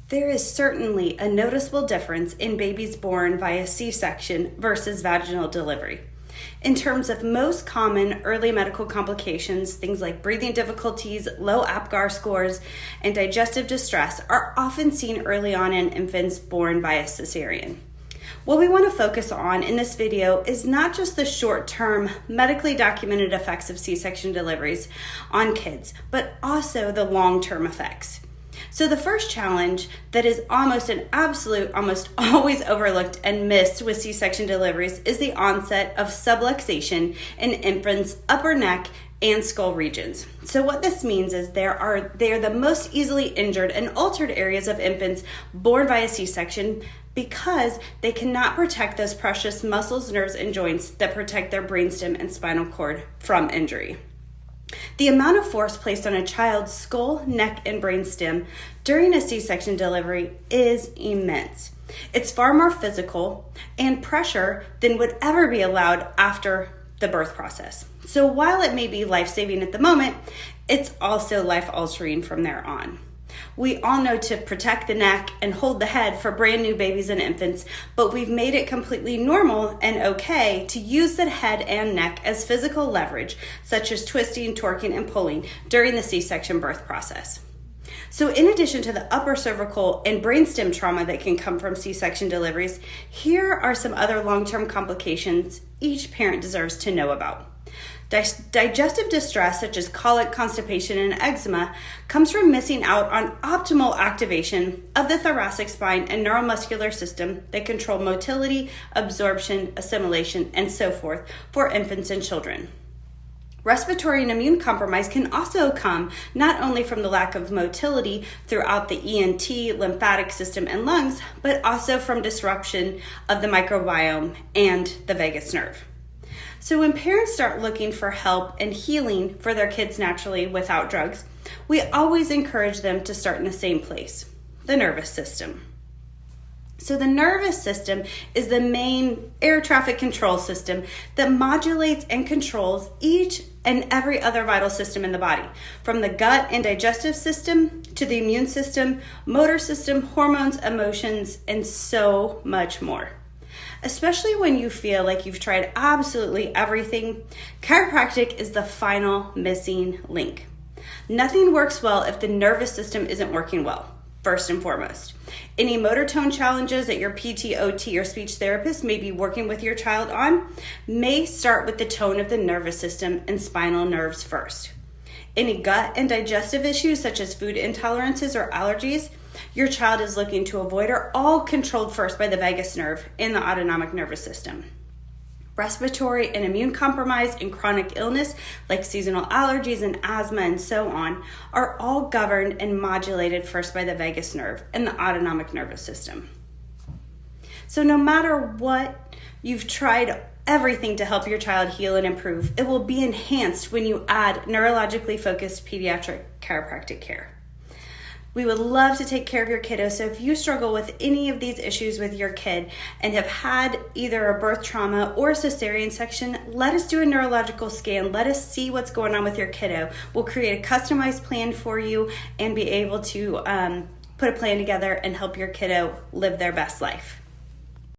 There is certainly a noticeable difference in babies born via C-section versus vaginal delivery. In terms of most common early medical complications, things like breathing difficulties, low APGAR scores, and digestive distress are often seen early on in infants born via cesarean. What we want to focus on in this video is not just the short-term medically documented effects of C-section deliveries on kids, but also the long-term effects. So the first challenge that is almost always overlooked and missed with C-section deliveries is the onset of subluxation in infants' upper neck and skull regions. So what this means is they are the most easily injured and altered areas of infants born via C-section because they cannot protect those precious muscles, nerves, and joints that protect their brainstem and spinal cord from injury. The amount of force placed on a child's skull, neck, and brainstem during a C-section delivery is immense. It's far more physical and pressure than would ever be allowed after the birth process. So while it may be life-saving at the moment, it's also life-altering from there on. We all know to protect the neck and hold the head for brand new babies and infants, but we've made it completely normal and okay to use the head and neck as physical leverage, such as twisting, torquing, and pulling during the C-section birth process. So in addition to the upper cervical and brainstem trauma that can come from C-section deliveries, here are some other long-term complications each parent deserves to know about. Digestive distress, such as colic, constipation, and eczema, comes from missing out on optimal activation of the thoracic spine and neuromuscular system that control motility, absorption, assimilation, and so forth for infants and children. Respiratory and immune compromise can also come not only from the lack of motility throughout the ENT, lymphatic system, and lungs, but also from disruption of the microbiome and the vagus nerve. So when parents start looking for help and healing for their kids naturally without drugs, we always encourage them to start in the same place, the nervous system. So the nervous system is the main air traffic control system that modulates and controls each and every other vital system in the body, from the gut and digestive system to the immune system, motor system, hormones, emotions, and so much more. Especially when you feel like you've tried absolutely everything, chiropractic is the final missing link. Nothing works well if the nervous system isn't working well, first and foremost. Any motor tone challenges that your PT, OT, or speech therapist may be working with your child on may start with the tone of the nervous system and spinal nerves first. Any gut and digestive issues such as food intolerances or allergies your child is looking to avoid are all controlled first by the vagus nerve in the autonomic nervous system. Respiratory and immune compromise and chronic illness like seasonal allergies and asthma and so on are all governed and modulated first by the vagus nerve and the autonomic nervous system. So no matter what, you've tried everything to help your child heal and improve, it will be enhanced when you add neurologically focused pediatric chiropractic care. We would love to take care of your kiddo, so if you struggle with any of these issues with your kid and have had either a birth trauma or a cesarean section, let us do a neurological scan. Let us see what's going on with your kiddo. We'll create a customized plan for you and be able to put a plan together and help your kiddo live their best life.